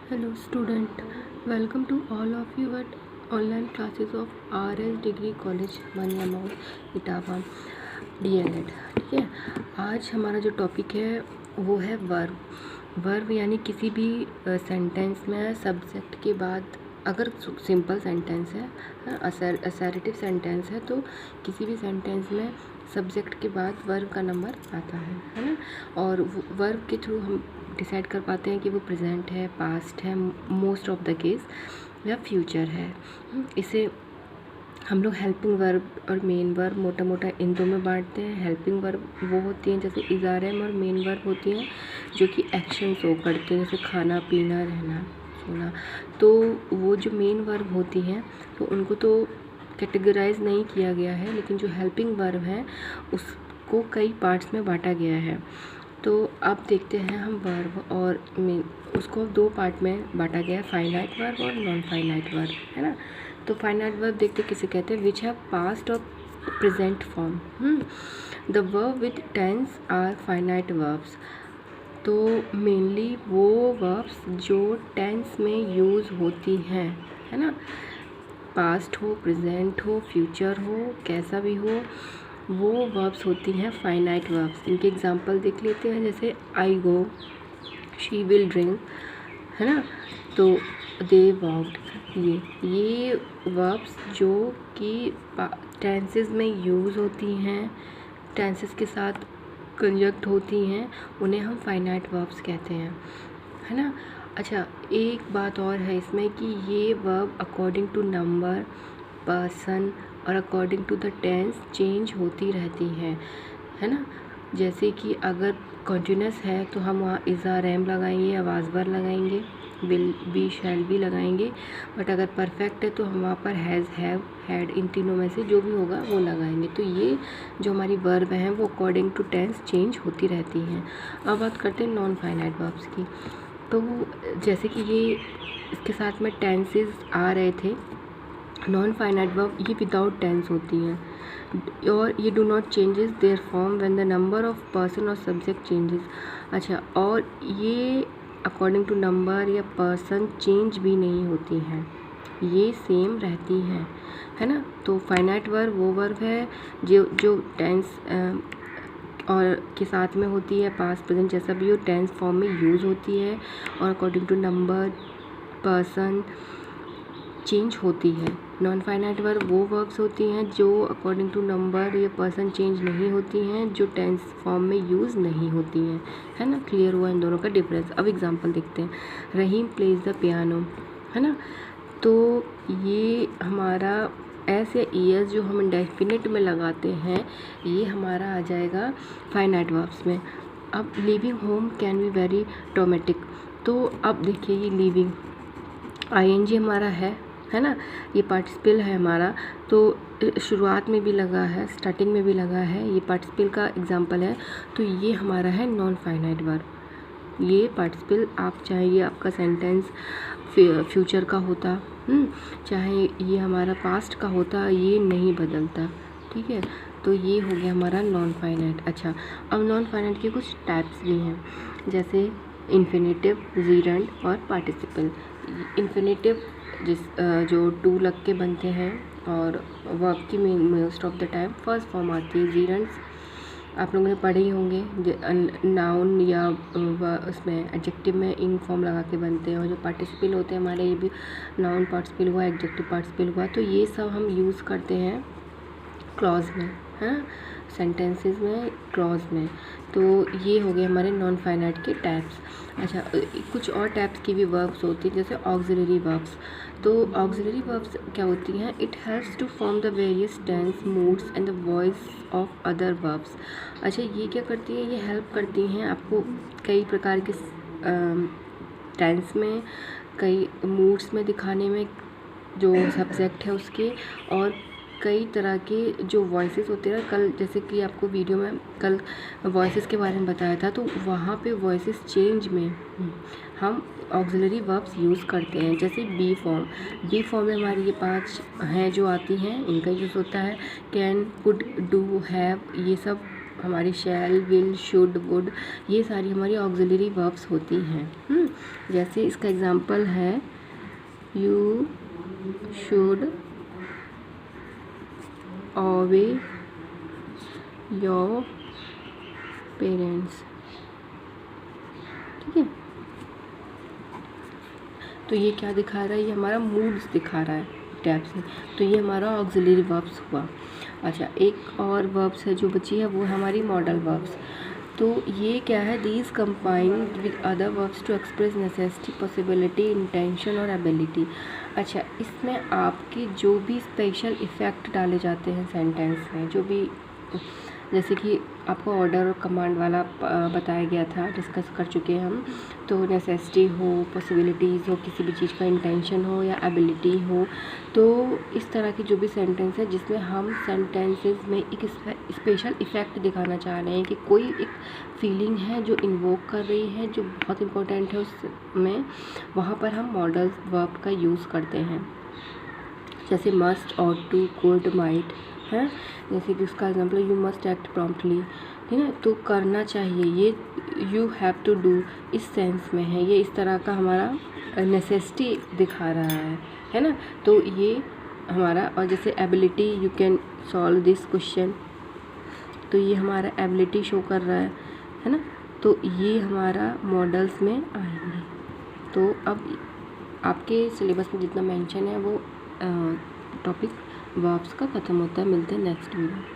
Hello student, welcome to all of you at online classes of RS degree college Maniyamau Etawah DLED। ठीक है, आज हमारा जो टॉपिक है वो है वर्ब यानी किसी भी सेंटेंस में सब्जेक्ट के बाद अगर सिंपल सेंटेंस है असर्टिव सेंटेंस है तो किसी भी सेंटेंस में सब्जेक्ट के बाद वर्ब का नंबर आता है ना। और वर्ब के थ्रू हम डिसाइड कर पाते हैं कि वो प्रेजेंट है, पास्ट है, मोस्ट ऑफ द केस या फ्यूचर है। इसे हम लोग हेल्पिंग वर्ब और मेन वर्ब मोटा मोटा इन दो में बांटते हैं। हेल्पिंग वर्ब वो होती हैं जैसे इज़ आर एम, और मेन वर्ब होती हैं जो कि एक्शन शो करते हैं, जैसे खाना, पीना, रहना, सोना। तो वो जो मेन वर्ब होती हैं तो उनको तो कैटेगराइज नहीं किया गया है, लेकिन जो हेल्पिंग वर्ब है उसको कई पार्ट्स में बांटा गया है। तो अब देखते हैं हम वर्ब और मेन, उसको दो पार्ट में बांटा गया है, फाइनाइट वर्ब और नॉन फाइनाइट वर्ब, है ना। तो फाइनाइट वर्ब देखते किसे कहते हैं, विच हैव पास्ट और present form. The verb with tense are finite verbs. तो मेनली वो वर्ब्स जो टेंस में यूज़ होती हैं, है ना। पास्ट हो, प्रेजेंट हो, फ्यूचर हो, कैसा भी हो, वो वर्ब्स होती हैं फाइनाइट वर्ब्स। इनके एग्जांपल देख लेते हैं, जैसे आई गो, शी विल ड्रिंक, है ना। तो दे वॉक्ड, ये वर्ब्स जो कि टेंसेस में यूज़ होती हैं, टेंसेस के साथ कंजक्ट होती हैं, उन्हें हम फाइनाइट वर्ब्स कहते हैं, है ना। अच्छा, एक बात और है इसमें कि ये verb according to number, person और according to the tense change होती रहती है ना। जैसे कि अगर कॉन्टिन्यूस है तो हम वहाँ इज़ आर एम लगाएंगे या वाज वर लगाएंगे, विल बी शैल बी लगाएंगे। बट अगर परफेक्ट है तो हम वहाँ पर हैज़, हैव, हैड, इन तीनों में से जो भी होगा वो लगाएंगे। तो ये जो हमारी वर्ब हैं वो अकॉर्डिंग टू टेंस चेंज होती रहती हैं। अब बात करते हैं नॉन फाइनाइट वर्ब्स की। तो जैसे कि ये इसके साथ में टेंसेस आ रहे थे, नॉन फाइनाइट वर्ब ये विदाउट टेंस होती हैं और ये do not changes there form when the number of person और सब्जेक्ट चेंजेस। अच्छा, और ये अकॉर्डिंग टू नंबर या पर्सन चेंज भी नहीं होती हैं, ये सेम रहती हैं, है ना। तो फाइनाइट वर्ब वो वर्ब है जो टेंस और के साथ में होती है, पास्ट प्रेजेंट जैसा भी हो, टेंस फॉर्म में यूज़ होती है और according to number, person change होती है। नॉन फाइनाइट वर्ब वो वर्ब्स होती हैं जो अकॉर्डिंग टू नंबर या पर्सन चेंज नहीं होती हैं, जो टेंस फॉर्म में यूज़ नहीं होती हैं, है ना। क्लियर हुआ इन दोनों का डिफरेंस। अब एग्जांपल देखते हैं, रहीम प्लेज द पियानो, है ना। तो ये हमारा एस या ई एस जो हम इंडेफिनिट में लगाते हैं, ये हमारा आ जाएगा फाइनाइट वर्ब्स में। अब living home can be very traumatic. तो अब देखिए ये लिविंग आईएनजी हमारा है ना, ये पार्टिसिपल है हमारा, तो शुरुआत में भी लगा है, स्टार्टिंग में भी लगा है, ये पार्टिसिपल का एग्जांपल है। तो ये हमारा है नॉन फाइनाइट वर्ब। ये पार्टिसिपल आप चाहे ये आपका सेंटेंस फ्यूचर का होता, चाहे ये हमारा पास्ट का होता, ये नहीं बदलता, ठीक है। तो ये हो गया हमारा नॉन फाइनाइट। अच्छा, अब नॉन फाइनाइट के कुछ टाइप्स भी हैं, जैसे इन्फिनेटिव, जीरेंड और पार्टिसिपल। इन्फिनेटिव जो टू लग के बनते हैं और वर्ब की most of the time first form आती है। जीरेंड्स आप लोगों ने पढ़े ही होंगे, नाउन या उसमें एडजेक्टिव में इन फॉर्म लगा के बनते हैं। और जो पार्टिसिपल होते हैं हमारे, ये भी नाउन पार्टिसिपल हुआ, एडजेक्टिव पार्टिसिपल हुआ, तो ये सब हम यूज़ करते हैं क्लॉज में, हाँ, सेंटेंसेस में, क्लॉज में। तो ये हो गए हमारे नॉन फाइनाइट के टाइप्स। अच्छा, कुछ और टाइप्स की भी वर्ब्स होती हैं, जैसे ऑक्सिलरी वर्ब्स। तो ऑक्सिलरी वर्ब्स क्या होती हैं, it helps to form the various tense, moods and the voice of other verbs. अच्छा, ये क्या करती है, ये हेल्प करती हैं आपको कई प्रकार के टेंस में, कई मूड्स में दिखाने में, जो सब्जेक्ट है उसके, और कई तरह के जो वॉइसेस होते हैं। कल जैसे कि आपको वीडियो में कल वॉइसेस के बारे में बताया था, तो वहाँ पे वॉइसेस चेंज में हम ऑक्सिलरी वर्ब्स यूज़ करते हैं। जैसे बी फॉर्म में हमारी ये 5 हैं जो आती हैं, इनका यूज़ होता है। कैन, कुड, डू, हैव, ये सब हमारी शैल, विल, शुड, वुड, ये सारी हमारी ऑक्सिलरी वर्ब्स होती हैं। जैसे इसका एग्जांपल है यू शुड ओबे योर पेरेंट्स। ठीक है, तो ये क्या दिखा रहा है, ये हमारा मूड्स दिखा रहा है टैब से। तो ये हमारा ऑक्सिलरी वर्ब्स हुआ। अच्छा, एक और वर्ब्स है जो बची है, वो हमारी मॉडल वर्ब्स। तो ये क्या है, these combined with other verbs to express necessity, possibility, intention और एबिलिटी। अच्छा, इसमें आपके जो भी स्पेशल इफ़ेक्ट डाले जाते हैं सेंटेंस में, जो भी, जैसे कि आपको ऑर्डर और कमांड वाला बताया गया था, डिस्कस कर चुके हैं हम। तो नेसेसिटी हो, पॉसिबिलिटीज़ हो, किसी भी चीज़ का इंटेंशन हो या एबिलिटी हो, तो इस तरह की जो भी सेंटेंस है जिसमें हम सेंटेंसेस में एक स्पेशल इफ़ेक्ट दिखाना चाह रहे हैं कि कोई एक फीलिंग है जो इन्वोक कर रही है, जो बहुत इंपॉर्टेंट है उसमें, वहाँ पर हम मॉडल वर्ब का यूज़ करते हैं। जैसे must, ought to, could, might है। जैसे कि उसका example you must act promptly, ठीक है, तो करना चाहिए, ये यू हैव टू डू इस सेंस में है, ये इस तरह का हमारा नेसेसिटी दिखा रहा है ना। तो ये हमारा, और जैसे ability, you can solve this question, तो ये हमारा एबिलिटी शो कर रहा है ना। तो ये हमारा मॉडल्स में आएंगे। तो अब आपके सिलेबस में जितना मेंशन है वो टॉपिक वर्ब्स का ख़त्म होता है। मिलते हैं नेक्स्ट वीडियो।